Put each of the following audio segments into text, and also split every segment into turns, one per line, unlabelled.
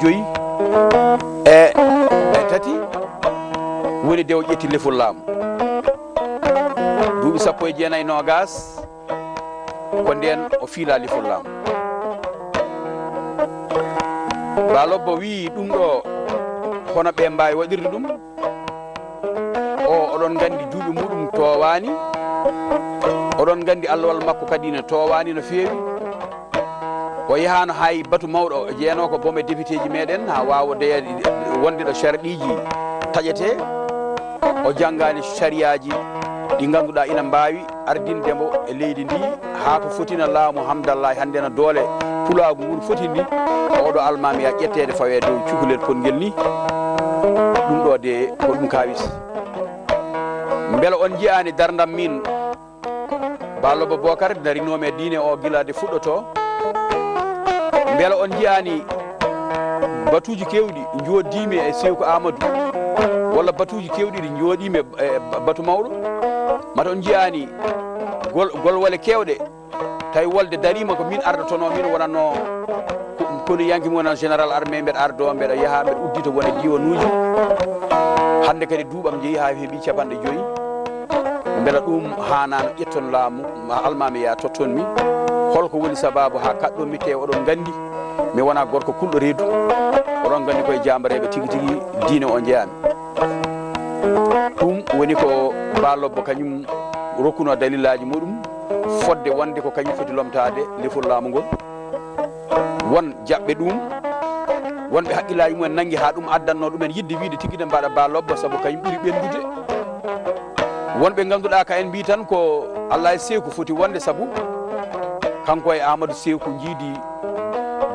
joyi e tati woni dew ƴetti lefol laamu duuɓi 19 nogas ko nden o fiila lefol laamu Balobbo wi ɗum ɗo hono ɓe mbawi waɗirde ɗum oɗon gandi duuɓi muɗum towani oɗon gandi allowal makko kadi ne towani no feewi o yahano hay batu mawɗo jeeno ko boom e député ji meɗen ha wawa wonde ɗo sharɗiji taƴete o janggani sariyaji ɗi ganduɗa ina mbawi ardindemo e leydi ndi ha ko fotina laamu hamdallahi hande no doole pulagu ngu fotini oɗo almami ya ƴettede fawe dow cukalel pongel ni ɗum ɗo de ko ɗum kawis beele on jiyani dardam min Balobbo Bocar darinomi e diine o guilade fuɗɗoto beele on jiyani batuji kewɗi jodimi e Seykou Amadou walla batuji kewɗi ɗi jooɗimi e batu mawɗo mata on jiyani golwole kewɗe tawi wolde darima ko min ardotono min wonanno kono yanki wona général armé mbeɗa ardo mbeɗa yaaha mbeɗa uddita wona diwanuji hande kadi duuɓam jeeyi ha heeɓi 50 beela ɗum hanano ƴetton laamu almami ya totton mi holko woni sababu ha kaɗɗo mi te oɗon gandi mi wona gorko kulɗo reedu oɗon gandi koye jambareɓe tigui tigui diine o jeeyami ɗum woni ko Balobbo kañum rokkuno dalilaji muɗum fodde wonde ko kañum foti lomtade lefol laamu ngol won jaɓɓe ɗum wonɓe haqqillaji mumen nanggui ha ɗum addanno ɗumen yidde wiide tigui ne mbaɗa Balobbo saabu kañum ɓuuri ɓendude wonɓe ganduɗa ka en mbi tan ko Allah e Seykou foti wonde saabu kanko e Amadou Seykou jiidi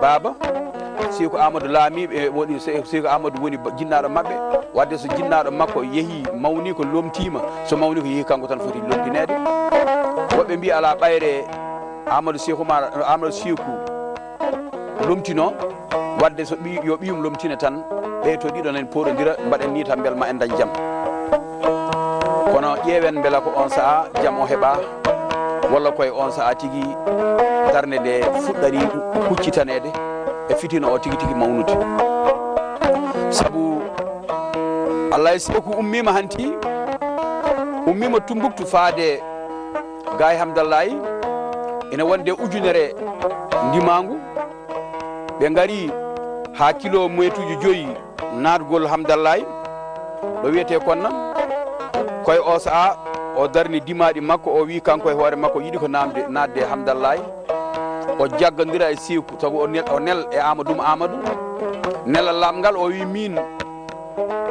baba Seykou Amadou laamiɓe woni Seykou Amadou woni jinnaɗo mabɓe wadde so jinnaɗo makko yeehi mawni ko lomtima so mawni ko yeehi kanko tan foti lomtinede woɓɓe mbi ala ɓayre Amadou Seykou lomtino wadde so yo ɓiyum lomtina tan ɓe to ɗiɗon en poɗodira mbaɗen ni tan beel ma en dañ jaam kono ƴeewen beela ko on saaha jaam o heeɓa walla koye on saaha tigui darde nde fuɗɗari huccitanede e fitino o tigui tigui mawnude saabu Allah e Seykou ummima hanti ummima Tumbuktu faade Gaye Hamdallahi ene wonde ujunere ndimangu ɓe gari ha kilométre 5 natgol Hamdallahi ɗo wiyete konna koye o saaha o darni dimaɗi makko o wi kanko e hoore makko yiiɗi ko nadde Hamdallahi o jaggodira e Seykou tawi o nel e Amadou nelal lamgal o wi min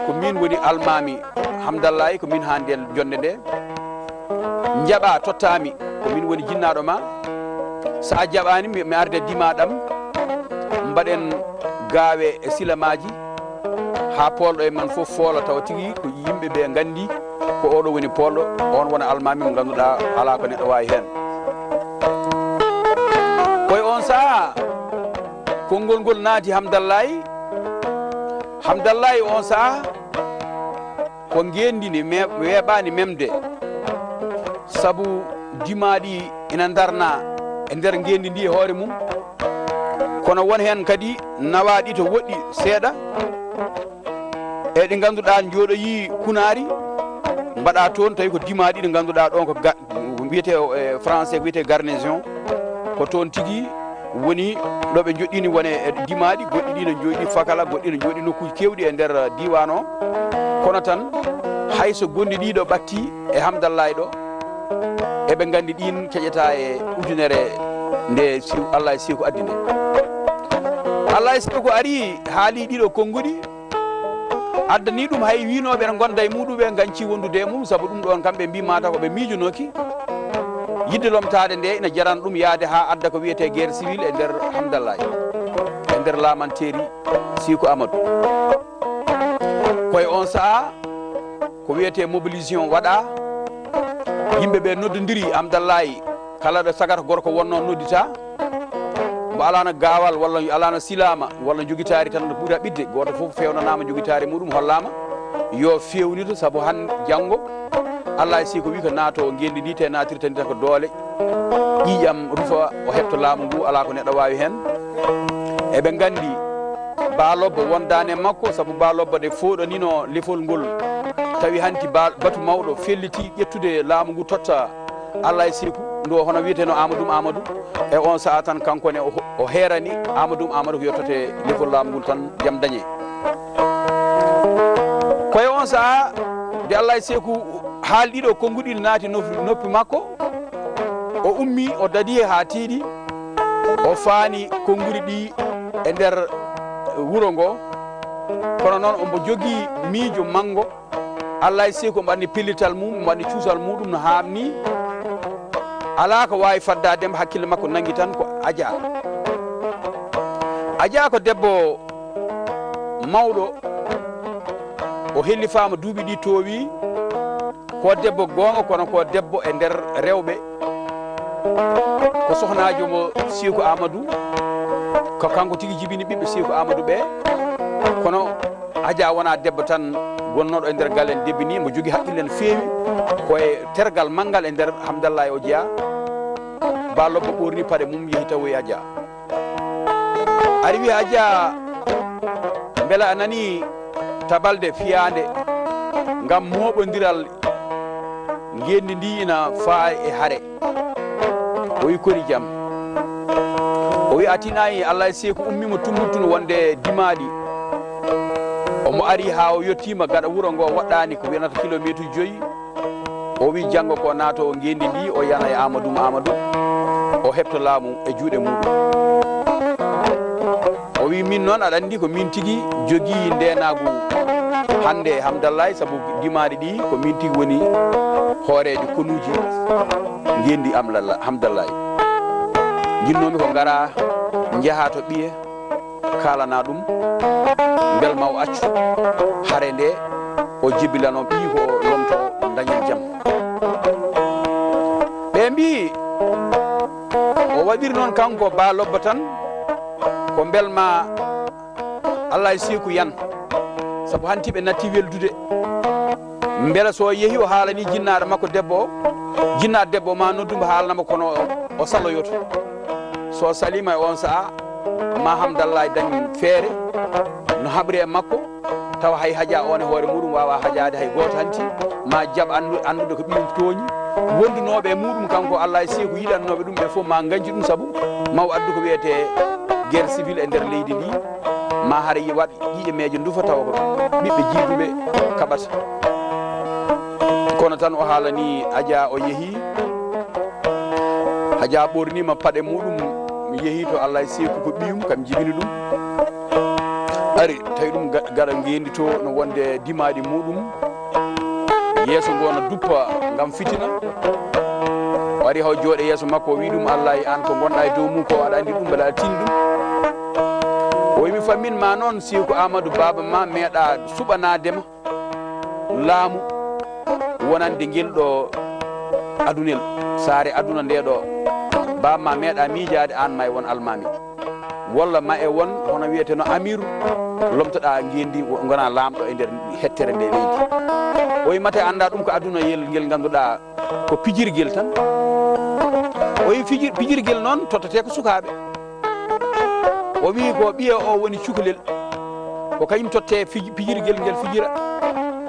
ko min woni almami Hamdallahi ko min hande jonde nde jaɓa tottami ko min woni jinnaɗo ma sa jaɓani mi arde dimaɗam mbaɗen gaawe e silamaji ha polɗo e man foof foola tawa tigui ko yimɓeɓe gandi ko oɗo woni polɗo on wona almami mo ganduɗa ala ko neɗɗo wawi hen koye on saaha konngol ngol naati Hamdallahi on saaha ko gendini weeɓani memde saabu dimaɗi ina darna e nder gendi ndi e hoore mum kono won hen kadi nawaɗi to woɗɗi seeɗa e ɗi ganduɗa jooɗoyi kunari mbaɗa toon tawi ko dimaɗi ɗi ganduɗa ɗon ko wiyete français ko wiyete garnison ko toon tigui woni ɗoɓe joɗɗini wone e dimaɗi goɗɗi ɗi ne jooɗi fakala goɗɗi ne jooɗi nokkuji kewɗi e nder diwan o kono tan hayso gondi ɗiɗo ɓatti e Hamdallahi ɗo eɓe gandi ɗin keƴeta e ujunere nde Allah e Seykou addi nde Allah e Seykou ari haali ɗiɗo konnguɗi addani ɗum hay winoɓe ne gonda e muɗuɓe ganci wondude e mum saabu ɗum ɗon kamɓe mbi mata koɓe miijunoki yidde lomtade nde ina jarana ɗum yaade ha adda ko wiyete guerre civile e nder Hamdallahi e nder lamanteri Seykou Amadou koye on saaha ko wiyete mobilisation waɗa yimɓeɓe noddodiri Hamdallahi kala ɗo sagata gorko wonno noddita mo alano gawal walla alano silama walla joguitari tan no ɓuura ɓidde goto foof fewnanama joguitari muɗum hollama yo fewnito saabu han janggo Allah e Seykou wi ko naato gendi ndi te natiri tan ko doole ƴiƴam rufa o hetto laamu ngu ala ko neɗɗo wawi hen eɓe gandi balobbo wondane makko sabu balobbo de foɗanino lefol ngol tawi hanti batu mawɗo felliti ƴettude laamu ngu totta Allah e Seeku ndo hono wiyeteno Amadou e on sa'a tan kankone o herani Amadou ko yettote lefol laamu ngol tan jam dañe koye on sa'a de Allah e Seeku haalɗiɗo konguɗi naati noppi makko o ummi o dadi ha tiiɗi o faani konnguri ɗi e nder wuro ngo kono noon ombo jogii miijo manngo Allah e Seeku mbanni pellital mum mbanni cuusal muɗum no haamni alaa ko waawi faddadema hakkille makko nangi tan ko Adja ko debbo mawɗo o hellifaama duuɓi ɗi toowi ko debbo goonga kono ko debbo e nder rewɓe ko sohnajo mo Seeku Amadou ko kanko tigi jibini ɓiɓɓe Seeku Amadou ɓe kono Adja wona debbo tan gonnoɗo e nder galle en debbi ni mo jogui haqqille no feewi koye tergal manggal e nder Hamdallahi o jeeya balobbo ɓorni paɗe mum yeehi tawoyi Adja ari wi Adja beela a nani tabalde fiyande ngam moɓodiral ngendi ndi ina faa e haare o wi kori jam o wi atinayi Allah e Seeku ummimo tummuttuno wonde dimaɗi omo ari ha o yettima gaɗa wuuro ngo waɗɗani ko winata kilométre 5 o wi janggo ko naato o ngendi ndi o yana e Amadou o hebto laamu e juuɗe muɗum o wi min noon aɗa andi ko min tigui jogui ndenagu hande Hamdallahi sabu dimaɗi ɗi ko min tigui woni hoorejo konuji ngendi Hamdallahi jinnomi ko gara jeeha to ɓiye kalana ɗum bel ma o accu haare nde o jibbilano ɓi ko lomto dañen jaam ɓe mbi o waɗiri noon kanko balobbo tan ko belma Allah e Seeku yan sabu hanti ɓe natti weldude beela so yeehi o haalani jinnaɗo makko debbo jinnaɗo debbo ma noddumo haalanamo kono o saloyoto so salima e on sa'a ma Hamdallahi dañ feere no haɓri e makko tawa hay haja on e hoore muɗum wawa hajade hay goto hanti ma jaab andude ko ɓiyum tooñi wondunoɓe e muɗum kanko Allah e Seeku yiɗannoɓe ɗum ɓe fof ma ganji ɗum sabu maw addu ko wiyete guerre civile e nder leydi ndi ma haara waɗ ƴiƴemeje dufa tawa ko ɓiɓɓe jiiduɓe kaɓata kono tan o haalani Adja o yeehi Adja ɓornima paɗe muɗum yeehi to Allah e Seeku ko ɓiyum kam jibini ɗum ari tawi ɗum gaɗa ngendi to no wonde dimaɗi muɗum yeeso ngo no duppa ngam fitina o ari haw jooɗe yeeso makko o wi ɗum Allah e an ko gonɗa e dow mum ko aɗa andi ɗum mbeɗa aɗa tini ɗum o wimi fammin ma noon Seeku Amadou baba ma meeɗa suɓanadema laamu wonande ngel ɗo adunel saare aduna nde ɗo baba ma meeɗa miijade an ma e won almami walla ma e won hono wiyeteno amiru lomtoɗa ngendi gona laamɗo e nder hettere nde leydi o wi mate anda ɗum ko aduna yel ngel ganduɗa ko pijirguel tan o wi pijirguel noon tottate ko sukaɓe o wi ko ɓiye o woni cukalel ko kañum totte pijirguel ngel fijira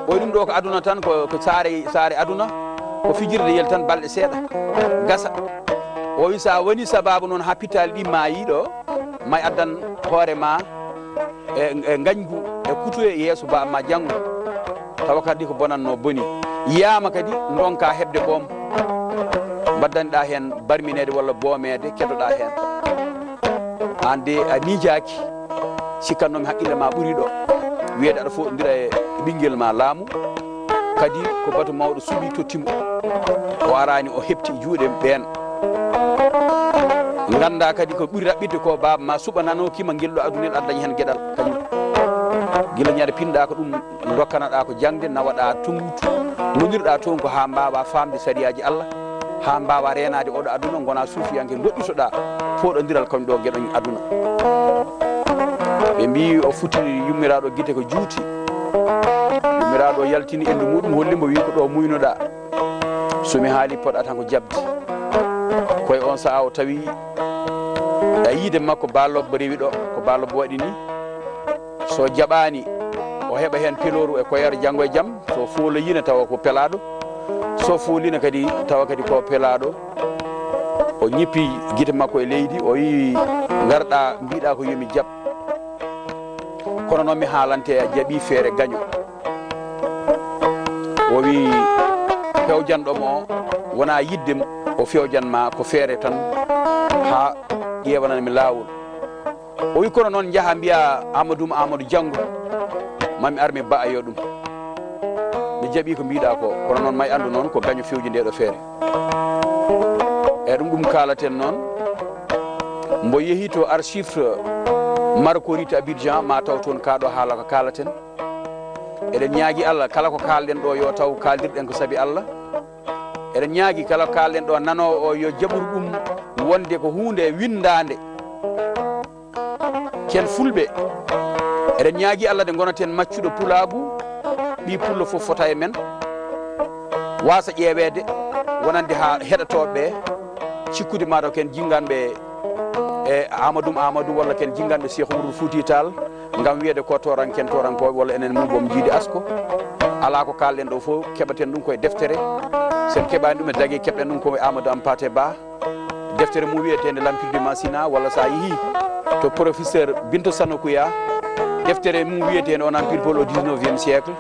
o wi ɗum ɗo ko aduna tan ko saare aduna ko fijirde yel tan balɗe seeɗa gasa o wi sa woni sababu noon ha pittali ɗi mayiɗo may addan hoore ma e gañgu e kutu e yeeso ba ma janggo tawa kadi ko bonanno boni yiyama kadi donka hebde boom baddanɗa hen barminede walla boomede keddoɗa hen ande a miijaki sikkannomi haqqille ma ɓuuri ɗo wiyede aɗa foɗodira e ɓinguel ma laamu kadi ko batu mawɗo suuɓi tottimo o arani o hepti juuɗe ɓen ganda kadi ko ɓuuri raɓɓirde ko baba ma suɓananokima guel ɗo adunel aɗa dañi hen gueɗal kañum guila ñande pinɗa ko ɗum dokkanaɗa ko jangde nawaɗa tongutu gonirɗa toon ko ha mbawa famde sariyaji Allah ha mbawa renade oɗo aduna gona suufiyanke goɗɗitoɗa foɗodiral koñ ɗo gueɗon aduna ɓe mbi o futti yummiraɗo guite ko juuti yummiraɗo yaltini endu muɗum hollimo wi ko ɗo muynoɗa somi haali poɗa tan ko jabde koye on saha o tawi a yiide makko balobbo rewi ɗo ko balobbo waɗi ni so jaɓani o heɓa hen peloru e koyere janggo e jaam so foloyina tawa ko pelaɗo so folina kadi tawa kadi ko pelaɗo o ñippi guite makko e leydi o yi garɗa mbiɗa ko yomi jaab kono noon mi haalante a jaaɓi feere gaño o wi fewjanɗomo o wona yidde o fewjanma ko feere tan ha ƴewananmi lawol o wi kono noon jaaha mbiya Amadou Diango mami armi ba'ayo ɗum mi jaaɓi ko mbiɗa ko kono noon may andu noon ko gaño fewji ndeɗo feere e ɗum kalaten noon mbo yeehi to archive Marcory to Abidjan ma taw toon kaɗo haala ko kalaten eɗen ñaagui Allah kala ko kalɗen ɗo yo taw kaldirɗen ko saabi Allah eɗen ñaagui kala ko kalɗen ɗo nanowo o yo jaɓuru ɗum wonde ko hunde windade ken fulɓe eɗen ñaagui Allah de gonaten maccuɗo pulagu ɓi pullo fof fota e men wasa ƴeewede wonande ha heɗotoɓeɓe cikkude mataw ken jinganɓe e Amadou walla ken jinganɓe Cheikh Oumar Fouti Tall ngam wiyede ko toranken torankoɓe walla enen mum jiidi asko ala ko kalɗen ɗo fof keɓaten ɗum koye deftere sen keɓani ɗum e dagui keɓɗen ɗum koye Amadou Hampâté Bâ deftere mum wiyetede L'Empire du Massina walla sa yeehi to professeur Bintou Sanokuya deftere mum wiyetede on Empire Peul au 19e siècle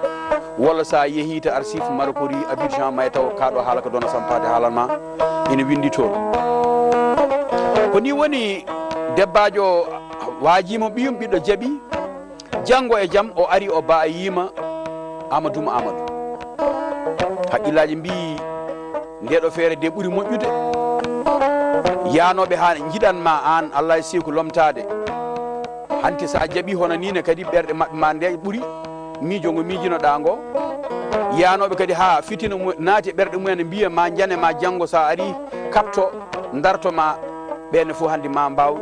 walla sa yeehi to archive Marcory Abidjan may taw kaɗo haala ko Dono Sampate haalanma ina windi toon ko ni woni debbajo wajimo ɓiyum ɓiɗɗo jaaɓi janggo e jaam o ari o ba yima Amadou haqqillaji mbi ndeɗo feere de ɓuuri moƴƴude yanoɓe ha jiɗanma an Allah e siku lomtade hanti sa jaaɓi hono nine kadi ɓerɗe mabɓe ma nde ɓuuri miijo ngo miijinoɗa ngo yanoɓe kadi ha fitina naati e ɓerɗe mumen mbiya ma jane ma janggo sa ari kapto dartoma ɓenne fof hande ma mbaw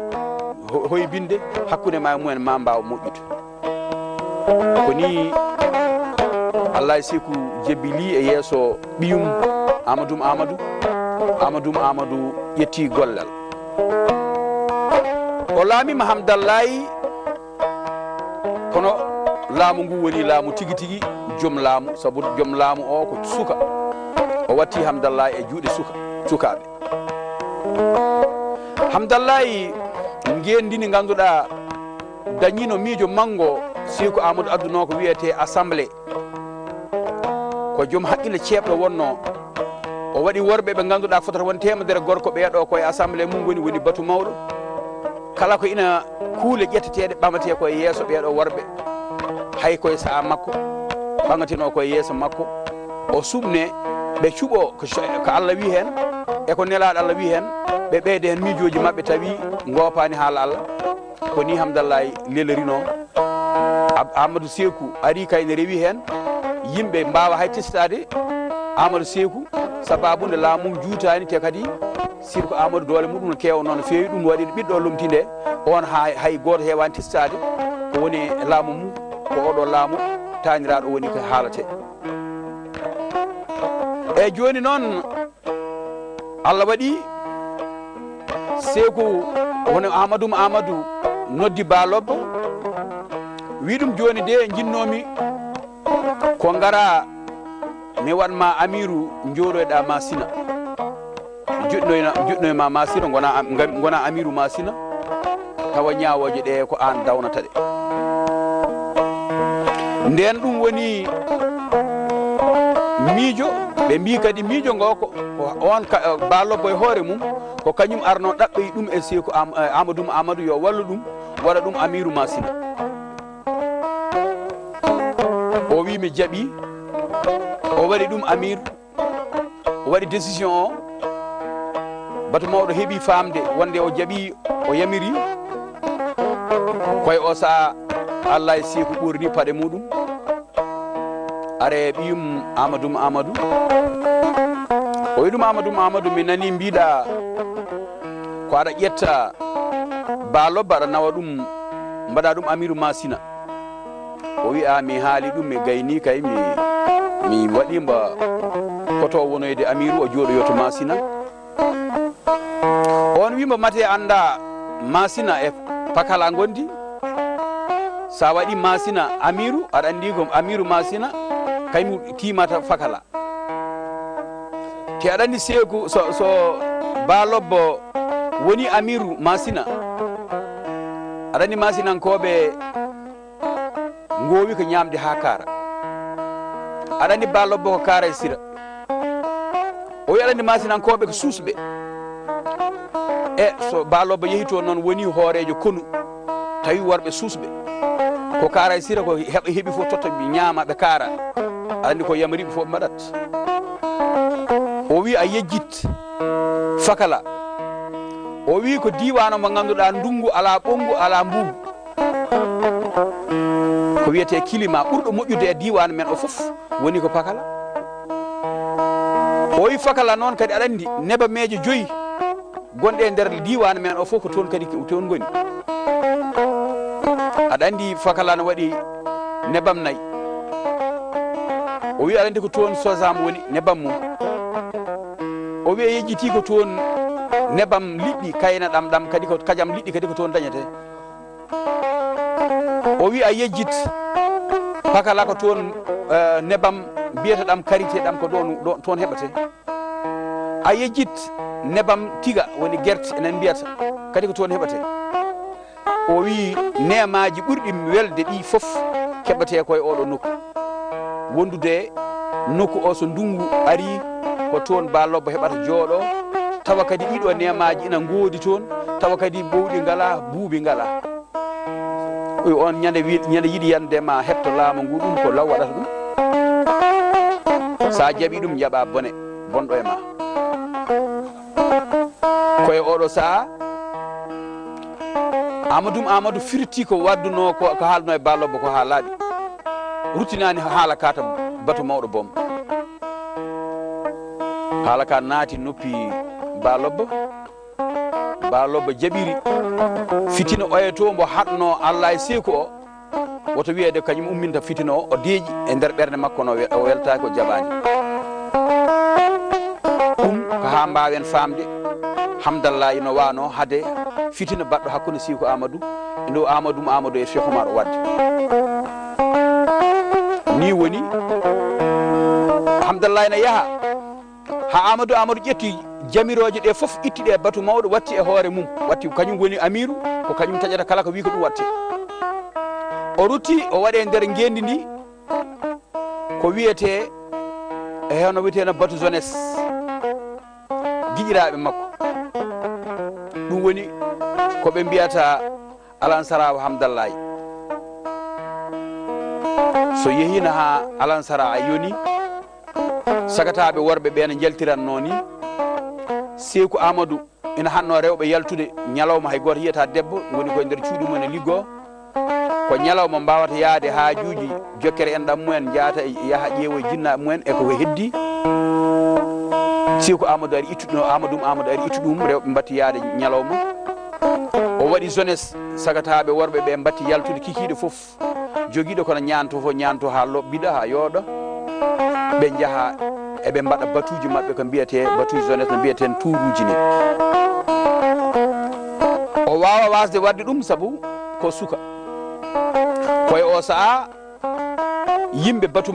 hoybinde hakkude ma e mumen ma mbaw moƴƴude ko ni Allah e siku jebbili e yeeso ɓiyum Amadou ƴetti gollal o laamima Hamdallahi kono laamu ngu woni laamu tigi tigi joom laamu sabu joom laamu o ko suka o watti Hamdallahi e juuɗe sukaɓe Hamdallahi ngendini ganduɗa dañino miijo manggo siko Amadou adduno ko wiyete assemblée ko joom haqqille ceebɗo wonno o waɗi worɓe ɓe ganduɗa fotata won temedere gorko ɓeeɗo koye assemblée mum woni batu mawɗo kala ko ina kuule ƴetteteɗe ɓamate koye yeeso ɓeeɗo worɓe hay koye saha makko ɓagatino koye yeeso makko o suɓne ɓe cuuɓo ko Allah wi hen e ko nelaɗo Allah wi hen ɓe ɓeyde hen miijoji mabɓe tawi gopani haala Allah ko ni Hamdallahi lelorino Amadou Sékou ari kayne rewi hen yimɓe mbawa hay testade Amadou Sékou sababude laamum juutani te kadi sirko Amadou doole muɗum no kewa noon no fewi ɗum waɗi ɓiɗɗo lomtinde on hay goto hewani testade ko woni laamu mum ko oɗo laamu taniraɗo woni ko haalate e joni noon Allah waɗi Sékou woni Amadou noddi Balobbo wi ɗum joni de jinnomi ko ngara mi wanma Amirou jooɗoyɗa Massina juɗɗoyma Massina gona Amirou Massina tawa ñawoje ɗe ko an dawnata ɗe nden ɗum woni miijo ɓe mbi kadi miijo ngo ko on Balobbo e hoore mum ko kañum arno ɗaɓɓoyi ɗum e Sékou Amadou yo wallu ɗum waɗa ɗum Amirou Massina o wi mi jaaɓi o waɗi ɗum Amirou o waɗi décision o batu mawɗo heeɓi famde wonde o jaaɓi o yamiri koye o saha Allah e Sékou ɓorni paɗe muɗum are ɓiyum Amadou o wi ɗum Amadou mi nani mbiɗa ko aɗa ƴetta Balobbo aɗa nawa ɗum mbaɗa ɗum Amirou Massina o wi mi haali ɗum mi gayni kay mi waɗima koto wonoyde Amirou o jooɗoyo to Massina on wimo mate anda Massina e Pakala gondi sa waɗi masina amiru aɗa andi ko amiru masina kaymu timata fakala te aɗa andi seeku so balobbo woni amiru masina aɗa andi masinankoɓe gowi ko ñamde ha kara aɗa andi balobbo ko kara e sira o wi aɗa andi masinankoɓe ko suusɓe e so balobbo yeehi toon noon woni hoorejo konu tawi worɓe suusɓe ko kara e sira ko heeɓi fof totta ñaama ɓe kara aɗa andi ko yamariɓe fof ɓe mbaɗat o wi a yejjit fakala o wi ko diwan mo ganduɗa ndungu ala ɓongu ala mbubu ko wiyete climat ɓurɗo moƴƴude e diwan men o foof woni ko fakala o wi fakala noon kadi aɗa andi nebameje 5 gonɗe e nder diwan men o fof ko toon kadi toon goni aɗa andi fakala no waɗi nebam 4 o wi aɗa andi ko toon sosam woni nebam mum o wi yejjiti ko toon nebam liɗɗi kayna ɗam kadi ko kajam liɗɗi kadi ko toon dañete o wi a yejjit fakala ko toon nebam mbiyata ɗam karité ɗam ko ɗon toon heɓate a yejjit nebam tiga woni guerte enen mbiyata kadi ko toon heɓate o wi nemaji ɓurɗi welde ɗi foof keɓate koye oɗo nokku wondude nokku o so ndungu ari ko toon balobbo heɓata jooɗo tawa kadi ɗiɗo nemaji ina goodi toon tawa kadi bowɗi ngala buubi ngala on ñande yiiɗi yandema hetto laamu ngu ɗum ko law waɗata ɗum sa jaaɓi ɗum jaɓa bone bonɗo e ma koye oɗo saaha amadou firti ko wadduno ko haalno e balobbo ko ha laaɓi ruttinani haala ka to batu mawɗo boom haala ka naati noppi balobbo jaɓiri fitina oyeto mbo hatno Allah e seeku o woto wiyede kañum umminta fitina o deeƴi e nder ɓerde makko no o weltaki o jaɓani ɗum ko ha mbawen famde hamdallahi no wano hade fitina baɗɗo hakkude Siko Amadou e ndo Amadou e Cheikh Oumar o wadde ni woni hamdallahi ne yaaha ha Amadou ƴetti jamiroje ɗe foof itti ɗe batu mawɗo watti e hoore mum watti kañum woni amiru ko kañum taƴata kala ko wi ko ɗum watte o rutti o waɗe nder ngendi ndi ko wiyete e hewno wiyeteno batu jeunesse giƴiraɓe makko ɗum woni ko ɓe mbiyata Alansara Hamdallahi so yehina ha Alansara yoni sagataɓe worɓe ɓe ne jaltiranno ni Siko Amadou ina hanno rewɓe yaltude ñalawma hay goto yiyata debbo goni koye nder cuuɗi mum ne liggo ko ñalawma mbawata yaade haajuji jokkere en ɗam mumen jaata yaha ƴeewo jinnaɓe mumen e ko heddi Siko Amadou ari ittuɗo Amadou ari ittu ɗum rewɓe mbatti yaade ñalawma o waɗi jeunesse sagataɓe worɓe ɓe mbatti yaltude kikiɗe foof joguiɗo kono ñanto fof ñanto ha lobbiɗa ha yooɗa ɓe jaaha eɓe mbaɗa batuji mabɓe ko mbiyete batuji jeunesse no mbiyeten touruji ni o wawa wasde wadde ɗum saabu ko suka koye o saaha yimɓe batu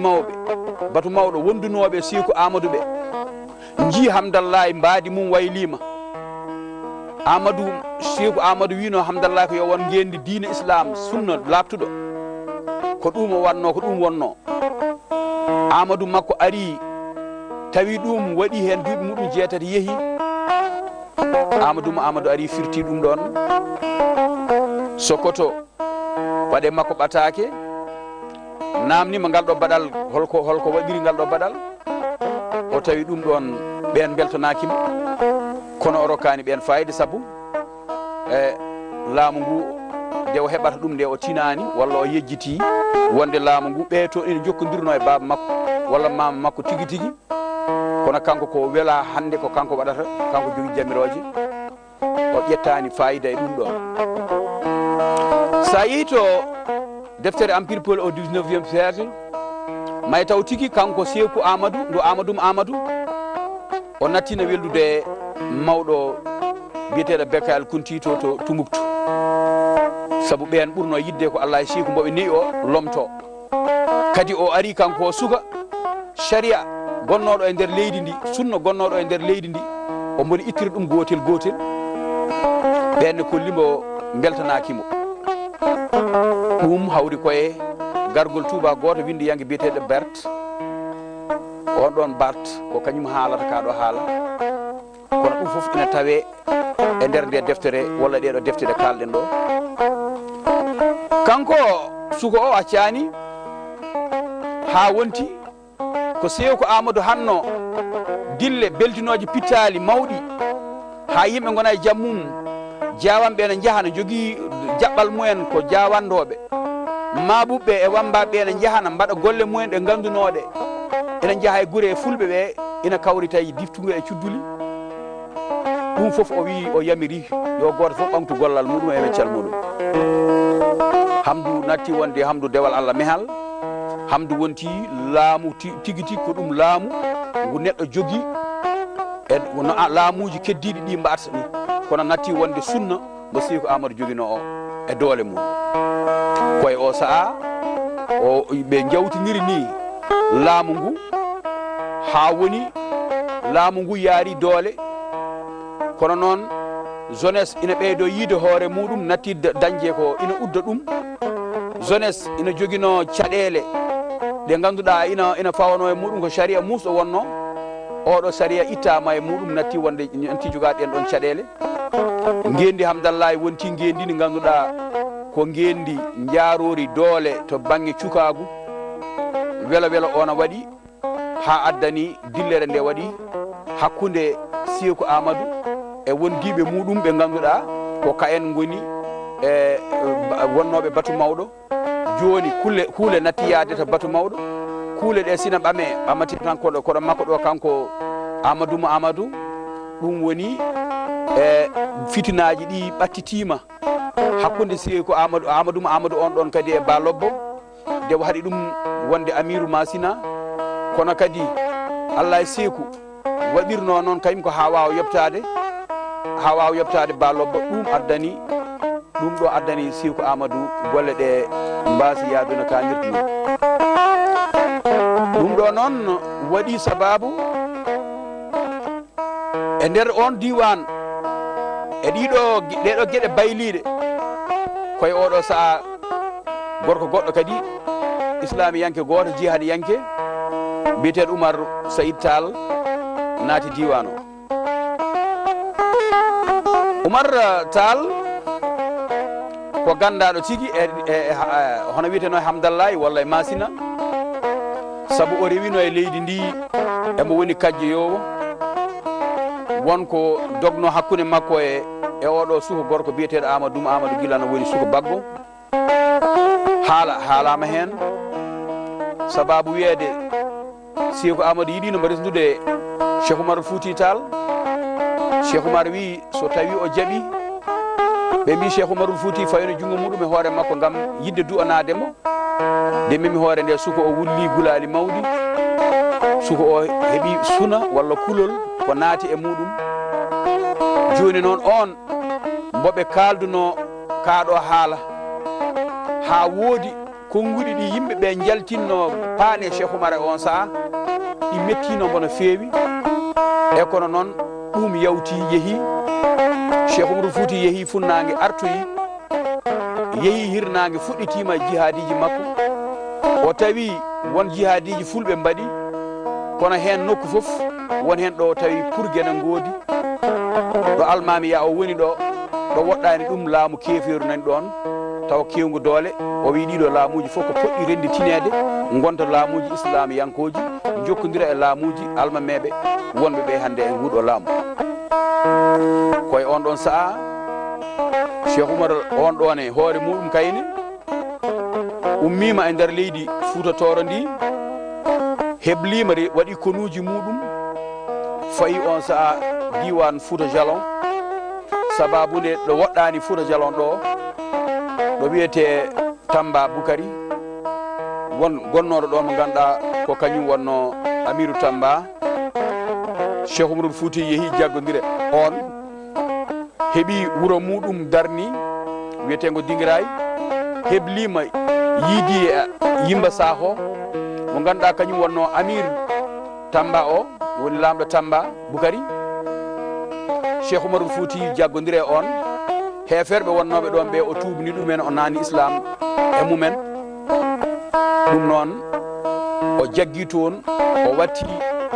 mawɗo wondunoɓe Siko Amadou ɓe jii Hamdallahi mbaadi mum waylima Siko Amadou wino Hamdallahi ko yo won ngendi diine islam sunna labtuɗo ko ɗum o wanno ko ɗum wonno Amadou makko ari tawi ɗum waɗi hen duuɓi muɗum 6 yeehi Amadou ari firti ɗum ɗon Sokoto waɗe makko ɓatake namnima ngal ɗo baɗal holko waɗiri ngal ɗo baɗal o tawi ɗum ɗon ɓen beltonakimo kono o rokkani ɓen fayida saabu e laamu ngu nde o heɓata ɗum nde o tinani walla o yejjiti wonde laamu ngu ɓe to ene jokkodirno e baba makko walla mama makko tigui tigui kono kanko ko wela hande ko kanko waɗata kanko jogui jamiroje o ƴettani fayida e ɗum ɗon sa yeehi to deftere empire Peul au 19e siècle may taw tigui kanko Siko Amadou ndo Amadou o nattina weldude mawɗo biyeteɗo Bekayel Kunti to Tumbuktu sabu ɓen ɓurno yidde ko Allah e siiko mboɓe neyi o lomto kadi o ari kanko suka sharia gonnoɗo e nder leydi ndi sunna gonnoɗo e nder leydi ndi o moni ittira ɗum gotel gotel ɓenne kollimo beltanakimo ɗum hawri koye gargol Touba goto windi yangue biyeteɗo Bert on ɗon Bart ko kañum haalata kaɗo haala kono ɗum foof ina tawe e nder nde deftere walla ɗeɗo deftere kalɗen ɗo kanko suko o accani ha wonti ko Seykou Amadou hanno dille beltinoje pittali mawɗi ha yimɓe gona e jammum jawanɓe ne jahana jogui jaɓɓal mumen ko jawandoɓe maɓuɓɓe e wambaɓe ne jahana mbaɗa golle mumen ɗe gandunoɗe ina jaaha e guure e fulɓe ɓe ina kawrita e diftugu e cudduli ɗum foof o wi o yamiri yo goto foof ɓamtu gollal muɗum e weccal muɗum Hamdou natti wonde Hamdou dewal Allah mehal Hamdou wonti laamu tigi tigi ko ɗum laamu ngu neɗɗo jogui e laamuji keddiɗi ɗi mbatata ni kono natti wonde sunna mo Seykou Amadou joguino o e doole mum koye o saaha o ɓe jawtiniri ni laamu ngu ha woni laamu ngu yaari doole kono noon jeunesse ina ɓeydo yiide hoore muɗum natti dañje ko ina udda ɗum jeunesse ina joguino caɗele ɗe ganduɗa ina fawano e muɗum ko sharia musɗo wonno oɗo sharia ittama e muɗum natti wonde natti jogaɗe ɗen ɗon caɗele ngendi hamdallahi wonti ngendi ndi ganduɗa ko ngendi jaarori doole to banggue cukagu welo welo ona waɗi ha addani dillere nde waɗi hakkude Seykou Amadou e wondiɓe muɗum ɓe ganduɗa ko kayen goni e wonnoɓe batu mawɗo joni kuule natti yaade to batu mawɗo kuule ɗe sina ɓamati tan koɗo makko ɗo kanko Amadou ɗum woni e fitinaji ɗi ɓattitima hakkude Seykou Amadou on ɗon kadi e Balobbo nde waɗi ɗum wonde Amirou Masina kono kadi Allah e Seykou waɗirno noon kañum ko ha wawa yoɓtade Balobbo ɗum ɗo addani Seykou Amadou golle ɗe mbasi yaaduna kanirde ni ɗum ɗo noon waɗi sababu e nder on diwan e ɗeɗo gueɗe bayliɗe koye oɗo saaha gorko goɗɗo kadi islamiyanke goto jihadiyanke biyeteɗo Oumar Saïd Tall naati diwan o Oumar Tall ko gandaɗo tigui hono wiyeteno Hamdallahi walla e Masina saabu o rewino e leydi ndi emo woni kajje yowo wonko dogno hakkude makko e oɗo suko gorko biyeteɗo Amadou Guilano woni suko baggo haalama hen sababu wiyede Seykou Amadou yiɗino resdude Cheikh Oumar Fouti Tall Cheikh Oumar wi so tawi o jaaɓi ɓe mbi Cheikh Oumar Fouti fayino junggo muɗum e hoore makko gam yidde du'anademo nde memi hoore nde suko o wulli gulali mawɗi suko o heeɓi suna walla kulol ko naati e muɗum joni noon on mboɓe kalduno kaɗo haala ha woodi konguɗi ɗi yimɓeɓe jaltinno paane Cheikh Oumar e on saaha ɗi mettino bono feewi e kono noon ɗum yawti yeehi Cheikh Oumar Fouti yeehi funnague artoyi yeehi hirnague fuɗɗitima jihadiji makko o tawi won jihadiji fulɓe mbaɗi kono hen nokku foof won hen ɗo tawi purguene goodi ɗo almamiya o woni ɗo woɗɗani ɗum laamu keferu nani ɗon taw kewgu doole o wi ɗiɗo laamuji fof ko poɗɗi renditinede gonta laamuji islamiyankoji jokkodira e laamuji almameɓe wonɓe ɓe hande e nguɗo laamu koye on ɗon saaha Cheikh Oumar on ɗon e hoore muɗum kayne ummima e nder leydi Fouta Toro ndi heblima waɗi konuji muɗum fayi on saaha diwan Fouta Jalon sababude ɗo woɗɗani Fouta Jalon ɗo wiyete Tamba Boukari gonnoɗo ɗon mo ganduɗa ko kañum wonno Amirou Tamba Cheikh Oumar Fouti yeehi jaggodire on heeɓi wuuro muɗum darni wiyetengo Dinguiraye heblima yiidi yimba saho mo ganduɗa kañum wonno Amir Tamba o woni lamɗo Tamba Boukari Cheikh Oumarul Fouti jaggodiri e on heferɓe wonnoɓe ɗon ɓe o tubni ɗumen o nani islam e mumen ɗum noon o jaggi toon o watti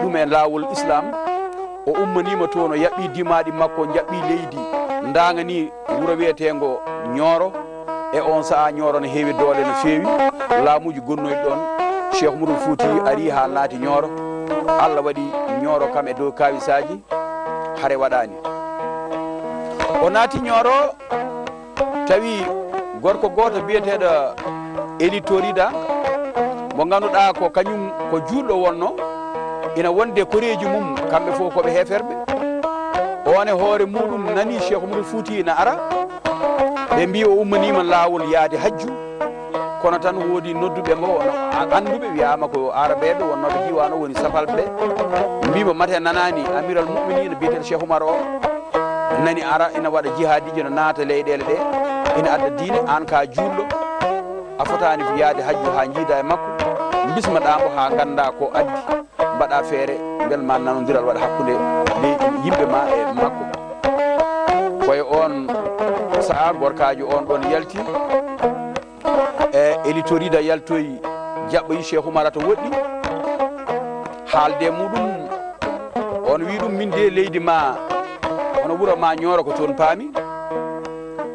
ɗum e lawol islam o ummanima toon o yaɓɓi dimaɗi makko jaɓɓi leydi dagani wuuro wiyetengo Nioro e on saaha Nioro ne heewi doole no feewi laamuji gonnoyɗi ɗon Cheikh Oumarul Fouti ari ha naati Nioro Allah waɗi Nioro kam e dow kawisaji hare waɗani o naati Nioro tawi gorko goto biyeteɗo Eli Torida mo ganduɗa ko kañum ko juulɗo wonno ina wonde koreji mum kamɓe fof koɓe heferɓe on e hoore muɗum nani Cheikh Oumarul Fouti ina ara ɓe mbi o ummanima lawol yaade hajju kono tan woodi nodduɓe ngo anduɓe wiyama ko arabeɓe wonnoɓe diwan o woni sapalɓe mbimo mate nanani amiral muminina biyeteɗo Cheikh Oumar o nani ara ina waɗa jihadiji no naata leyɗele ɗe ina adda diine an ka julɗo a fotani yaade hajju ha jiida e makko bismaɗamo ha ganda ko addi mbaɗa feere beel ma nanodiral waɗa hakkude yimɓe ma e makko koye on saaha gorkaji on ɗon yalti e Eli Torida yaltoyi jaɓɓoyi Cheikh Oumar to woɗɗi haalde muɗum on wi ɗum min de leydi ma hono wuuro ma Nioro ko toon paami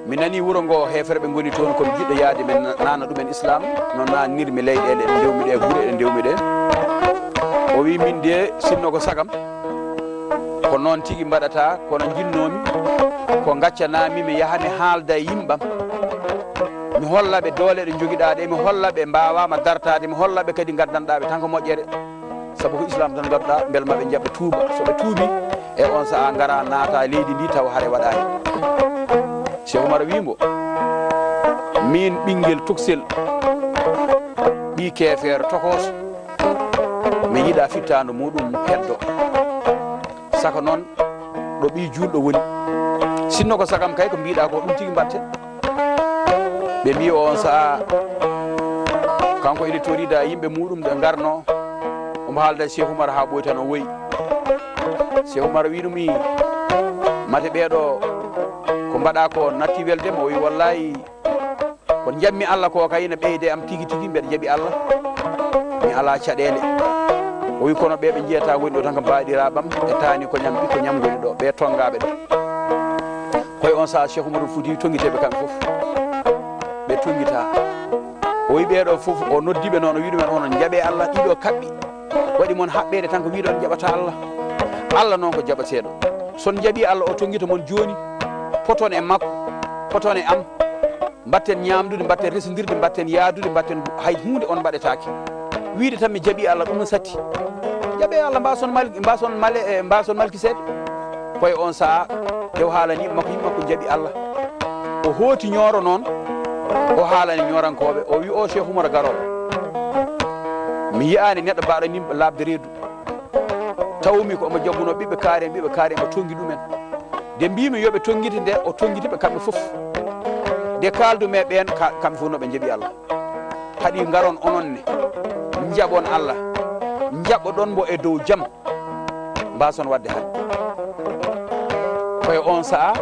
mi nani wuuro ngo heferɓe goni toon komi jiɗɗo yaade min nana ɗumen islam no nannirmi leyɗele ɗe ndewmi ɗe guure ɗe ndewmi ɗe o wi min de sinno ko sagam ko noon tigui mbaɗata kono jinnomi ko gaccanami mi yaha mi haalda e yimɓam mi hollaɓe doole ɗe joguiɗa ɗe mi hollaɓe mbawama dartade mi hollaɓe kadi gaddanɗaɓe tan ko moƴƴere saabu ko islam tan gadduɗa beel maɓe jaɓɓa tuuba soɓe tuubi e on saaha gara naata leydi ndi taw haare waɗani Cheikh Oumar wimo min ɓinguel tuksel ɓi kefeere tokoso mi yiiɗa fittando muɗum heddo saka noon ɗo ɓi julɗo woni sinno ko sagam kay ko mbiɗa ko ɗum tigui mbatte ɓe mbi on saaha kanko Eli Torida yimɓe muɗum ɗe garno omo haalda Cheikh Oumar ha ɓoy tan o woyi Cheikh Oumar wi ɗum mate ɓeeɗo ko mbaɗa ko natti weldema o wi wallahi ko jammi Allah ko kay ne ɓeyde am tigui tigui mbeɗa jaaɓi Allah mi ala caɗele o wi kono ɓeɓe jiyata woni ɗo tan ko mbaɗiraɓam e tani ko ñam ɓikko ñam goni ɗo ɓe tongaɓe ɗo koye on saaha Cheikh Oumarul Fouti tonguiteɓe kamɓe foof ɓe tonguita o wi ɓeɗo foof o noddiɓe noon o wi ɗumen onon jaaɓe Allah ɗiɗo kaɓɓi waɗi moon haɓɓede tan ko wiɗon jaɓata Allah Allah noon ko jaɓateɗo son jaaɓi Allah o tonguita moon joni poton e makko poton e am mbatten ñamdude mbatten resodirde mbatten yaadude mbatten hay hunde on mbaɗetake wiide tan mi jaaɓi Allah ɗum no satti jaaɓe Allah mbason malkisede koye on saaha tew haalani makko yimmakko jaaɓi Allah o hooti Nioro noon o haalani Niorankoɓe o wi o Cheikh Oumar garowo mi yiyani neɗɗo mbaɗo ni labde reedu tawmi ko omo jagguno ɓiɓɓe kaari mo tongi ɗumen de mbimi yoɓe tonguite nde o tonguitiɓe kamɓe foof de kaldume ɓen kamɓe fof noɓe jaaɓi Allah haɗi garon onon ne jaɓon Allah jaɓɓoɗon mbo e dow jaam mbason wadde han koye on saaha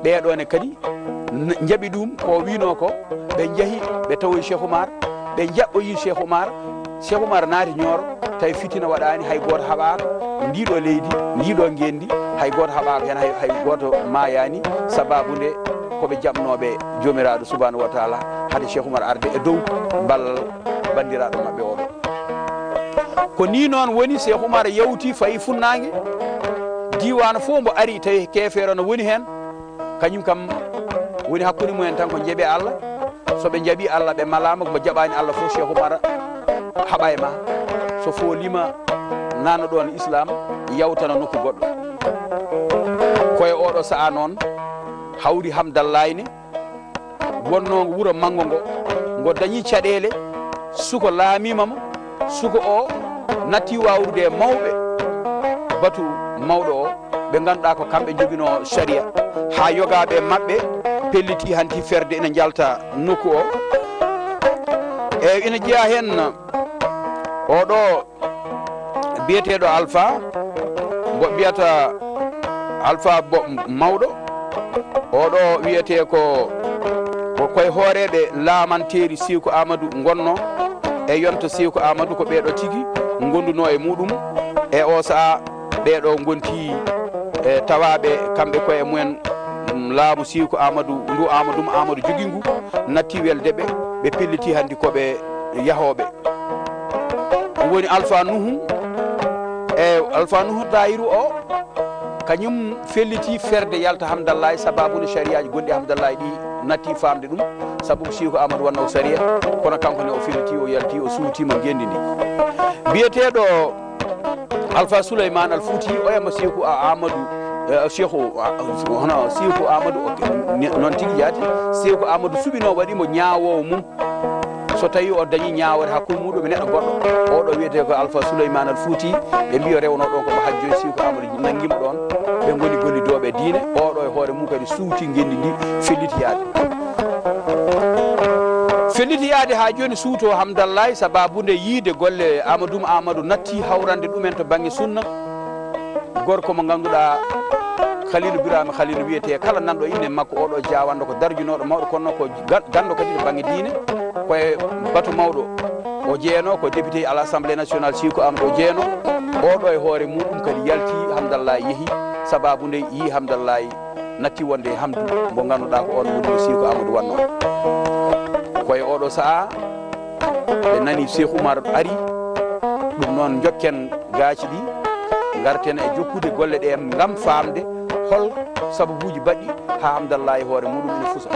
ɓeɗone kadi jaaɓi ɗum ko wino ko ɓe jaahi ɓe tawoyi Cheikh Oumar ɓe jaɓɓoyi Cheikh Oumar naati Nioro tawi fitina waɗani hay goto haɓaka ndiɗo leydi ndiɗo gendi hay goto haɓaka hen hay goto mayani sababude koɓe jaɓnoɓe jomiraɗo subhanahu wa taala haade Cheikh Oumar arde e dow ballal bandiraɗo mabɓe oɗo ko ni noon woni Cheikh Oumar yawti fayi funnague diwan fof mbo ari tawi kefere no woni hen kañum kam woni hakkude mumen tan ko jeeɓe Allah soɓe jaaɓi Allah ɓe malama mo jaɓani Allah fof Cheikh Oumar haɓa e ma so folima nano ɗon islam yawtana nokku goɗɗo koye oɗo saaha noon hawri Hamdallahi ne wonno wuuro manggo ngo dañi caɗele suko laamimamo suko o natti wawrude mawɓe batu mawɗo o ɓe ganduɗa ko kamɓe joguino sharia ha yogaɓe mabɓe pelliti hanti ferde ina jalta nokku o ina jeeya hen oɗo biyeteɗo Alpha mbo biyata Alpha mawɗo oɗo wiyete ko koye hooreɓe laamanteri Sékou Amadou gonno e yonto Sékou Amadou ko ɓeɗo tigui gonduno e muɗum e o saaha ɓeɗo gonti e tawaɓe kamɓe koye mumen laamu Sékou Amadou ndu Amadou jogui ngu natti weldeɓe ɓe pelliti handi koɓe yahoɓe woni Alpha Nuhu e Alpha Nuhu Tahirou o kañum felliti ferde yalta hamdallahi sababude sariyaji gonɗi hamdallahi ɗi natti famde ɗum sabu Sékou Amadou wanno saria kono kanko ne o felliti o yalti o suutima gendi ndi biyeteɗo Alpha Souleymane Al Fouti o yama Sékou Amadou Sékou Amadou noon tigui jaati Sékou Amadou suɓino waɗimo ñaawowo mum so tawi o dañi ñaawore hakkude muɗum e neɗɗo goɗɗo oɗo wiyete ko Alpha Souleymane Al Fouti ɓe mbiyo rewno ɗon komo hajjoy Sékou Amadou nanguima ɗon ɓe goni gollidoɓe diine oɗo e hoore mum kadi suuti gendi ndi fellitiyade ha joni suuto hamdallahi sababude yiide golle Amadou natti hawrande ɗumen to banggue sunna gorko mo ganduɗa Khalilou Birame Khalilou wiyete kala nanɗo inde makko oɗo jawando ko darjunoɗo mawɗo kono ko gando kadi to banggue diine koye batu mawɗo o jeeno ko député à l'Assemblée nationale Sékou Amadou o jeeno oɗo e hoore muɗum kadi yalti hamdallahi yeehi sababude yi hamdallahi natti wonde hamdu mo ganduɗa ko on woni Sékou Amadou wanno koye oɗo saaha ɓe nani Cheikh Oumar ari ɗum noon jokken gaaci ɗi garten e jokkude golle ɗe ngam famde hol sababuji baɗɗi ha hamdallahi hoore muɗum ene fusa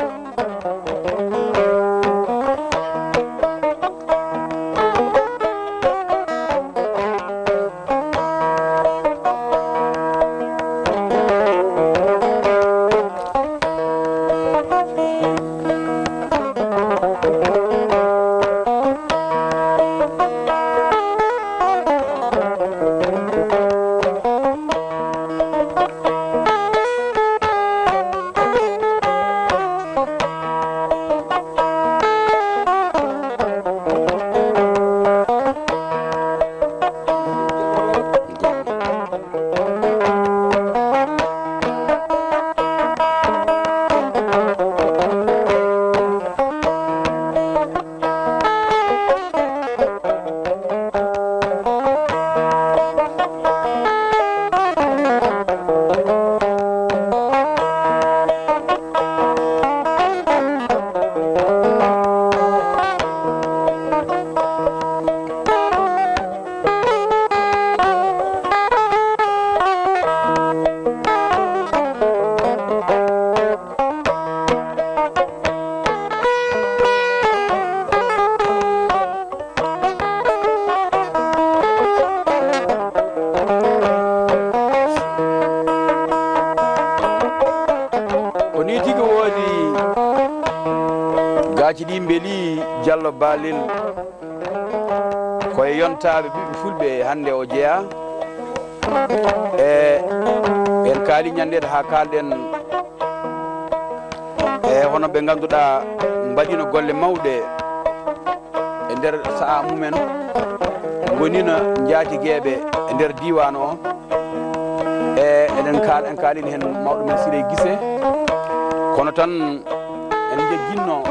gaaci ɗi beeli Diallo Balil koye yontaɓe ɓiɓɓe fulɓe hande o jeeya en kaali ñandede ha kalɗen hono ɓe ganduɗa mbaɗino golle mawɗe e nder saaha mumen gonino jaatigueɓe e nder diwan o en kaalini hen mawɗo men Siré Guissé kono tan en jegginno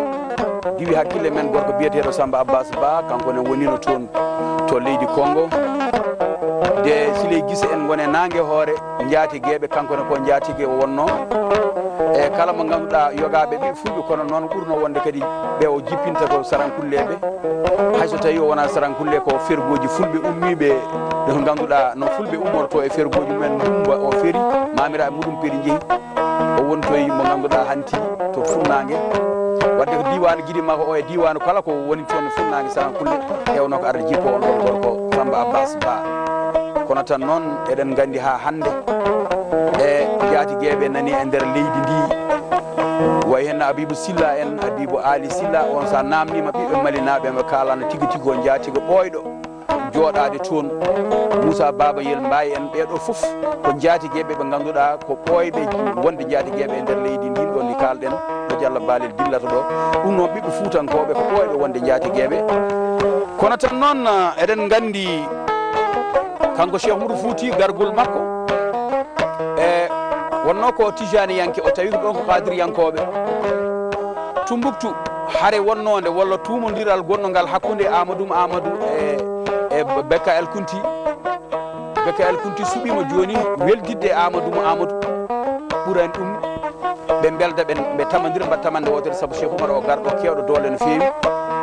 diwi hakkille men gorko biyeteɗo Samba Abbas Ba kanko ne wonino toon to leydi Congo de Siré Guissé en gone nangue hoore jaatigueɓe kanko ne ko jaatigue o wonno e kala mo ganduɗa yogaɓe ɓe fulɓe kono noon ɓurno wonde kadi ɓe o jippinta ko sarankulleɓe hayso tawi o wona sarankulle ko fergoji fulɓe ummiɓe no ganduɗa no fulɓe ummorto e fergoji mumen dumba o feri mamiraɓe muɗum peeri jeehi o wontoyi mo ganduɗa hanti to funnague wadde ko diwan guiɗi makko o e diwan kala ko woni toon funnague sarankulle hewno ko arde jippo on ɗon gorko Samba Abbas Ba kono tan noon eɗen gandi ha hande e jaatigueɓe nani e nder leydi ndi way hen Abibou Silla en Abibou Ali Silla on sa namnima ɓiɓɓe malinaɓe ɓe kalano tigui tigui o jaatigo ɓoyɗo jooɗade toon Moussa Baba Yel Mbaye en ɓeɗo foof ko jaatigueɓe ɓe ganduɗa ko ɓoyɓe wonde jaatigueɓe e nder leydi ndin ɗo ndi kalɗen ɗo Diallo Balel dillata ɗo ɗum noon ɓiɓɓe Fuutankoɓe ko ɓooyɓe wonde jaatigueɓe kono tan noon eɗen gandi kanko Cheikh Oumar Fouti gargol makko e wonno ko tijaniyanke o tawi ko ɗon ko kadiriyankoɓe Tumbuktu hare wonnode walla tumodiral gonnogal hakkude Amadou e Bekka El Kunti suɓima joni weldidde Amadou ɓurani ɗum ɓe belda ɓe tamodira mbaɗa tamande wotere saabu Cheikh Oumar o garɗo kewɗo doole no fewi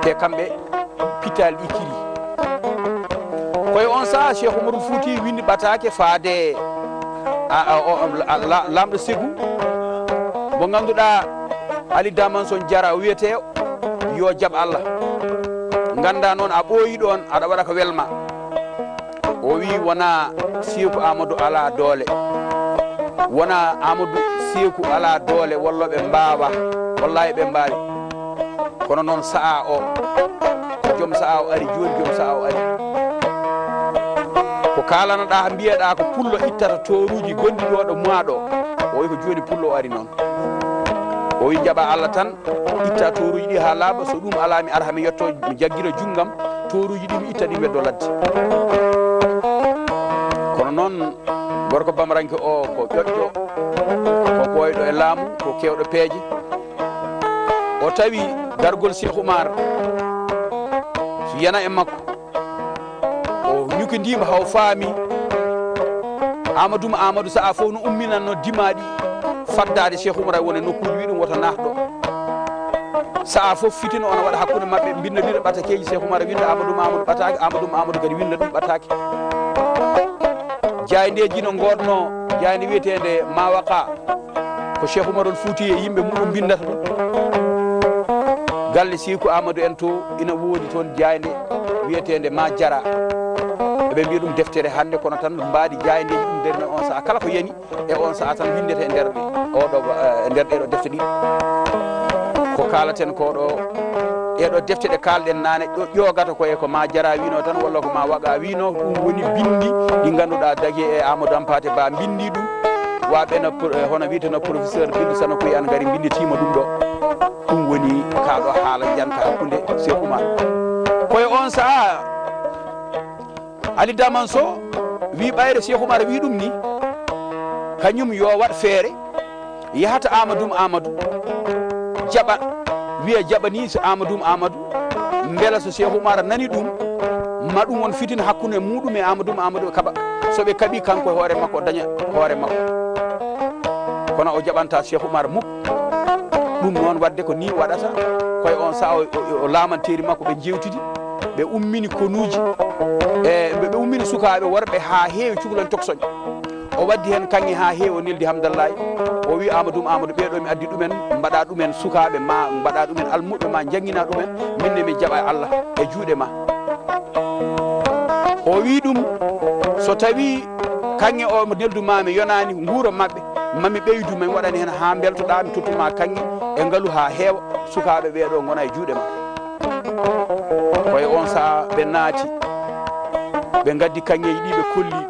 te kamɓe pittali ɗi kiri koye on saaha Cheikh Oumar Fouti windi ɓatake faade lamɗo Ségou mo ganduɗa Ali Damanson Diarra wiyete yo jaab Allah ganda noon a ɓooyi ɗon aɗa waɗa ko welma o wi wona Sékou Amadou ala doole wona Amadou Sékou ala doole walla ɓe mbawa wallahi ɓe mbawi kono noon sa'a o joom sa'a o ari joni joom sa'a o ari ko kalanoɗa mbiyeɗa ko pullo ittata toruji gonɗi ɗo ɗo mois ɗo o wi ko joni pullo o ari noon o wi jaɓa Allah tan itta toruji ɗi ha laaɓa so ɗum ala mi ara hami yetto mi jagguira junggam toruji ɗi mi itta ɗi weddo ladde kono noon gorko bamaranke o ko ƴoƴƴo ko ɓoyɗo e laamu ko kewɗo peeje o tawi gargol Cheikh Oumar so yana e makko o ñukidima haw faami Amadou sa'a fof no umminanno dimaɗi faddade Cheikh Oumar woni nokkuji wi ɗum woto nahɗo sa'a fof fitina ona waɗa hakkude mabɓe bindodira ɓatakeji Cheikh Oumar winda Amadou ɓatake Amadou kadi winda ɗum ɓatake jayndeji no godno jayde wiyetede Mawaka ko Cheikh Oumar Fouti e yimɓe muɗum bindata ɗum galle Sékou Amadou en to ina woodi toon jayde wiyetede Ma Diarra eɓe mbiya ɗum deftere hande kono tan mbaadi jaydeji ɗum nder on saaha kala ko yani e on saaha tan windete e nder nder ɗeɗo defte ɗi ko kalaten ko ɗo ɗeɗo defte ɗe kalɗen nane ƴogata koye ko Ma Diarra wino tan walla ko Ma Waga wino ɗum woni bindi ɗi ganduɗa dagi e Amadou Hampate Ba bindi ɗum waɓe hono wiyeteno professeur Bintou Sano Kouye an gari binditima ɗum ɗo ɗum woni kaɗo haala janka hakkude Cheikh Oumar koye on saaha Ali Damanso wi ɓayre Cheikh Oumar wi ɗum ni kañum yo waɗ feere yahata Amadou jaɓa wiya jaɓani so Amadou beela so Cheikh Oumar nani ɗum ma ɗum won fitina hakkude muɗum e Amadou kaɓa soɓe kaɓi kanko e hoore makko daña hoore makko kono o jaɓanta Cheikh Oumar mukk ɗum noon wadde ko ni waɗata koye on saaha o lamanteri makko ɓe jewtidi ɓe ummini konuji e ɓe ummini sukaɓe worɓe ha heewi cukalon toksoñ o waddi hen kanŋe ha heewi o neldi Hamdallahi o wi Amadou ɓeɗo mi addi ɗumen mbaɗa ɗumen sukaɓe ma mbaɗa ɗumen almuɓe ma jangguina ɗumen minne mi jaɓa Allah e juuɗe ma o wi ɗum so tawi kanŋe o mo neldumami yonani guura mabɓe mami ɓeydu min waɗani hen ha beltoɗa mi tottuma kanŋe e ngaalu ha heewa sukaɓe ɓeɗo gona e juuɗe ma koye on saaha ɓe naati ɓe gaddi kanŋeji ɗi ɓe kolli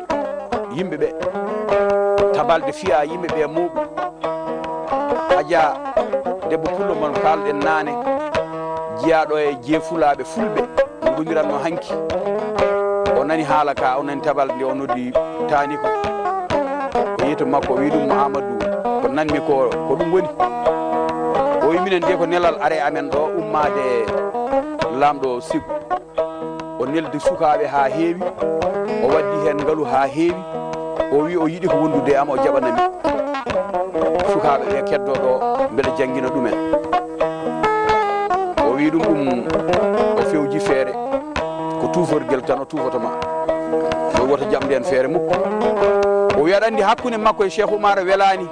yimɓeɓe tabalde fiya yimɓeɓe muɓe haja debbo pullo mon kalɗen nane jiyaɗo e jeefulaɓe fulɓe goniranno hanki o nani haala ka o nani tabalde nde o noddi tani ko o yiito makko o wi ɗum Amadou ko nanmi ko ɗum woni o wi minen de ko nelal are amen ɗo ummade lamɗo Sékou o neldi sukaɓe ha heewi o waddi hen ngaalu ha heewi o wi o yiiɗi ko wondude am o jaɓanami sukaɓe ɓe keddo ɗo beele jangguina ɗumen o wi ɗum o fewji feere ko tuforguel tan o tufotoma o woto jamde hen feere mukko o wi aɗa andi hakkude makko e Cheikh Oumar welani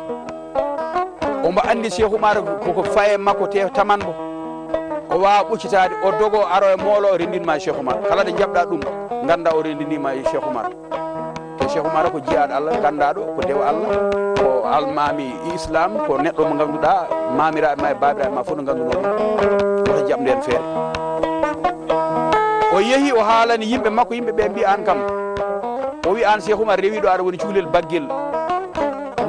omo andi Cheikh Oumar koko faye makko te tamanmo o wawa ɓuccitade o dogo aro e moolo o rendinma Cheikh Oumar kala nde jaɓɗa ɗum ganda o rendinima e Cheikh Oumar te Cheikh Oumar ko jiyaɗo Allah gandaɗo ko dewo Allah ko almami islam ko neɗɗo mo ganduɗa mamiraɓe ma e babiraɓe ma fof no ganduno ɗum woto jaɓde hen feere o yeehi o haalani yimɓe makko yimɓeɓe mbi an kam o wi an Cheikh Oumar rewiɗo aɗa woni cuhlel baguel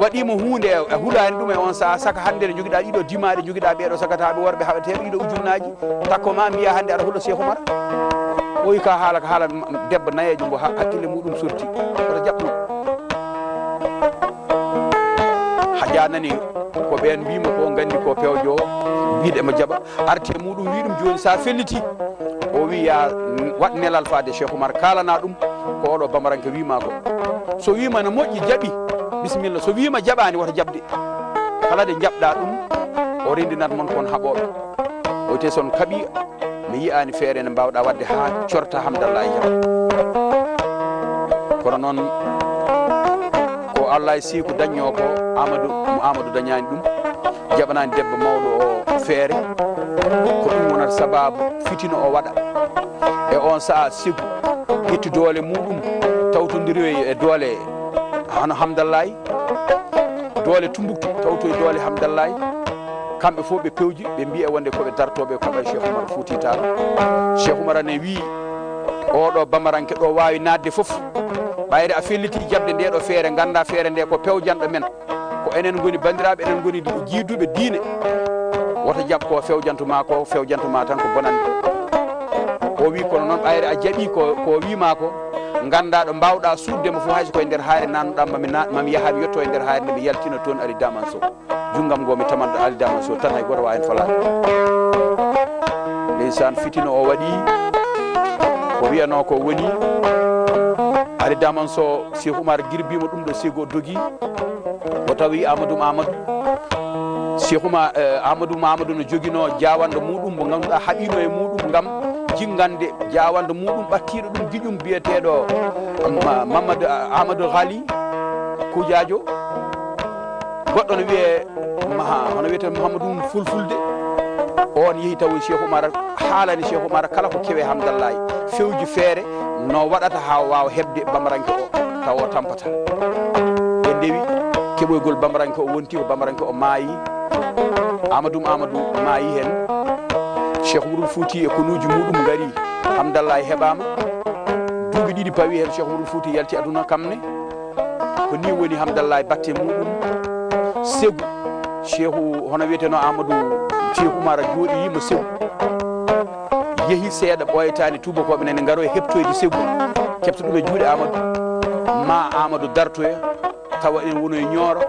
waɗimo hunde e hulani ɗum e on saha saka hande ne joguiɗa ɗiɗo dimaɗe joguiɗa ɓeɗo sakataɓe worɓe haɓeteɓe ɗiɗo ujunnaji takko ma mbiya hande aɗa huula Cheikh Oumar o wi ka haala debbo nayejo mbo hakkille muɗum sorti oto jaɓno ha janani ko ɓen mbimo ko gandi ko pewjo wiɗemo jaɓa arte muɗum wi ɗum joni sa felliti o wi ya waɗ nelal fade Cheikh Oumar kalana ɗum ko oɗo bamaranke wima ko so wima no moƴƴi jaaɓi bisimilla so wima jaɓani woto jaɓde kala de jaɓɗa ɗum o rendinat mon kon haɓoɓe o te son kaaɓi mi yiyani feere ne mbawɗa wadde ha corta Hamdallah e jaam kono noon ko Allah e siiko dañño ko Amadou dañani ɗum jaɓanani debbo mawɗo o feere ko ɗum wonata sababu fitino o waɗa e on saha sigu ƴetti doole muɗum tawtodiri e doole hono Hamdallah doole Tumbuktu tawtoye doole Hamdallah kamɓe fof ɓe pewji ɓe mbiye wonde koɓe dartoɓe koɓe Cheikh Oumar Fouti Tall Cheikh Oumar ne wi oɗo bamaranke ɗo wawi nadde foof ɓayde a felliti jabde nde ɗo feere ganda feere nde ko pewjanɗo men ko enen goni bandiraɓe enen goni jiiduɓe diine woto jaab ko fewjantuma tan ko bonande o wi kono noon ɓayde a jaaɓi ko wima ko ganda ɗo mbawɗa suddemo fof hayso koye nder haare nannuɗa mami yaha mi yetto e nder haare nde mi yaltina toon Ali Daman Sow junggam ngo mi tamanɗo Ali Daman Sow tan hay goto wawi hen falade ndeysan fitino o waɗi ko wiyano ko woni Ali Daman Sow Cheikh Oumar girbima ɗum ɗo sigo dogi o tawi Amadou Cheikh Oumar Amadou no joguino jawande muɗum mo ganduɗa haɓino e muɗum gam jingande jawande muɗum ɓattiɗo ɗum guiƴum biyeteɗo Amadou Ghali Koudiadio goɗɗo no wiye hono wiyete Mouhamadoum Fulfulde on yeehi tawi Cheikh Oumar haalani Cheikh Oumar kala ko kewe Hamdallah fewji feere no waɗata ha wawa hebde bamaranke o taw o tampata ɓe ndewi keɓoygol bamaranke o wonti ko bamaranke o maayi Amadou maayi hen Cheikh Oumar Fouti e konuji muɗum gari Hamdallah heɓama duuɓi ɗiɗi pawi hen Cheikh Oumar Fouti yalti aduna kamne ko ni woni Hamdallah batte muɗum segu cheikhu hono wiyeteno Cheikh Oumar jooɗi yimo segu yeehi seeɗa ɓoytani tubakoɓe nene garo e heptoyde segu kebta ɗum e juuɗe Amadou dartoya tawa en wono e ñooro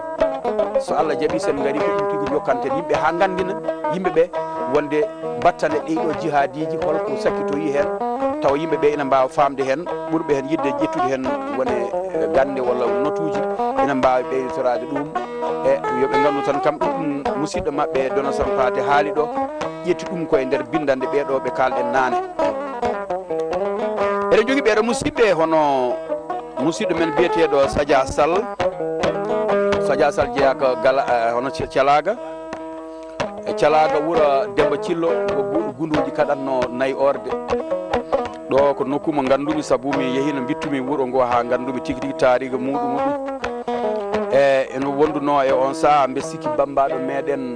so Allah jaaɓi sen gari ko ɗum tigui jokkanten yimɓe ha gandina yimɓeɓe wonde battane ɗeyɗo jihadiji holko sakkitoyi hen tawa yimɓeɓe ina mbawa famde hen ɓurɓe hen yidde ƴettude hen wone gande walla notuji ina mbawi ɓeydotorade ɗum e yoɓe gandu tan kam ɗum musidɗo mabɓe Dono Sampate haali ɗo ƴetti ɗum koye nder bindande ɓeɗo ɓe kalɗen nane eɗen jogui ɓeɗo musidɓe hono musidɗo men biyeteɗo Sadia Sall jeeya ko hono Thialaga e Thialaga wuura Demba Thillo ko gunduji kaɗatno nayi orde ɗo ko nokku mo gandumi saabu mi yehino bittumi wuuro ngo ha gandumi tigui tigui taariga muɗum e eno wonduno e on saha mbe sikki bambaɗo meɗen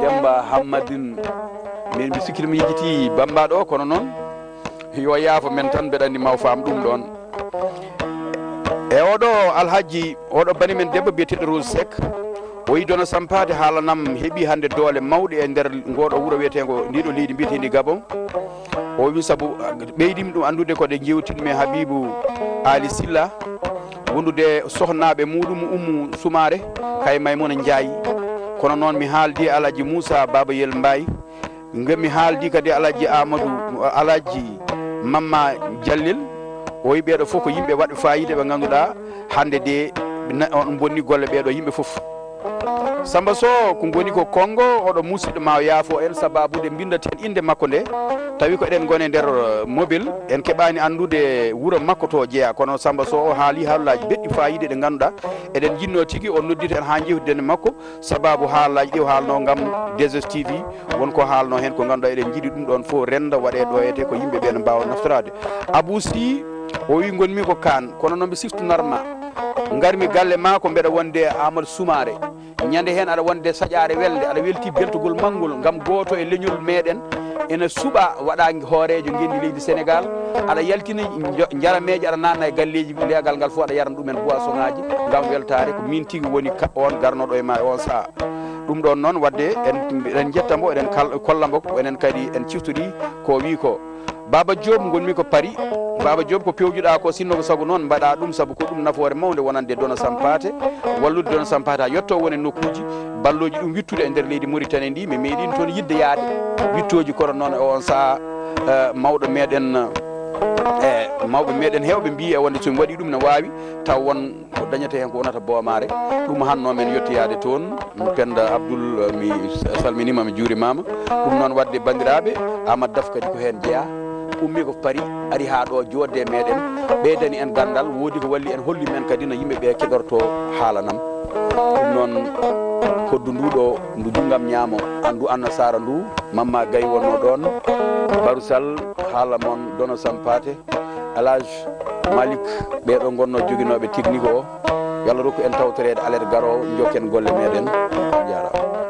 Demba Hammadine min mi sikki mi yejiti bambaɗo o kono noon yo yaafo men tan mbeɗa andi maw faam ɗum ɗon e oɗo alhaji oɗo bani men debbo biyeteɗo Rose Seck o yi Dono Sampate haalanam heeɓi hande doole mawɗe e nder ngoɗo wuuro wiyetego ndiɗo leydi mbiyetedi Gabon o wi saabu ɓeydimi ɗum andude koɗe jewtinmi Habibou Ali Silla wondude sohnaɓe muɗum Oumou Soumaré kay Maymuna Ndiaye kono noon mi haaldi Alaji Moussa Baba Yel Mbaye mi haaldi kadi Alaji Mamma Diallel o wi ɓeɗo fof ko yimɓe waɗɓe fayida ɓe ganduɗa hande de on bonni golle ɓeɗo yimɓe fof Samba Sow ko goni ko Congo oɗo musidɗo ma yaafo en sababude bindaten inde makko nde tawi ko eɗen gone nder mobile en keɓani andude wuuro makko to jeeya kono Samba Sow o haali haalullaji beɗɗi fayida ɗe ganduɗa eɗen jinno tigui o noddita en ha jewtidenne makko sababu haalaji ɗi o haalno gam 2STV wonko haalno hen ko ganduɗa eɗen jiiɗi ɗum ɗon fof renda waɗe ɗo ete ko yimɓeɓe ne mbawa naftorade Abou Sy o wi gonmi ko Kane kono noon mi siftonarma garmi galle ma ko mbeɗa wonde Amadou Soumaré ñande hen aɗa wonde saƴare welde aɗa welti beltogol manngol gam goto e leñol meɗen ene suɓa waɗa hoorejo gendi leydi Sénégal aɗa yaltina jarameje aɗa nanna e galleji leegal ngal fof aɗa yarna ɗumen boisson ngaji ngam weltare ko min tigui woni on garnoɗo e ma on saaha ɗum ɗon noon wadde eɗen jettamo eɗen kollamo enen kadi en ciftori ko wi ko Baba Diop gonmi ko Paris Baba Diop ko pewjuɗa ko sinno ko sago noon mbaɗa ɗum saabu ko ɗum nafoore mawde wonande Dona Sampate wallude Dona Sampate ha yetto woni nokkuji balloji ɗum wittude e nder leydi Mauritanie ndi mi meeɗino toon yidde yaade wittoji kono noon e on saaha mawɗo meɗen mawɓe meɗen hewɓe mbi e wonde somi waɗi ɗum ne wawi taw won ko dañete hen ko wonata boomare ɗum hanno men yettoyade toon Penda Abdoul mi salminima mi juurimama ɗum noon wadde bandiraɓe Amadou Daf kadi ko hen jeeya ummi ko Paris ari ha ɗo jodde meɗen ɓeydani en gandal woodi ko walli en holli men kadi no yimɓeɓe keɗorto haalanam ɗum noon koddu nduɗo ndu junggam ñaamo andu annasara ndu Mamma Gaye wonno ɗon Barusal haala moon Dona Sampate Elage Malik ɓeɗo gonno joguinoɓe technique o yo Allah rokku en tawtorede alerte garowo jokken golle meɗen jarama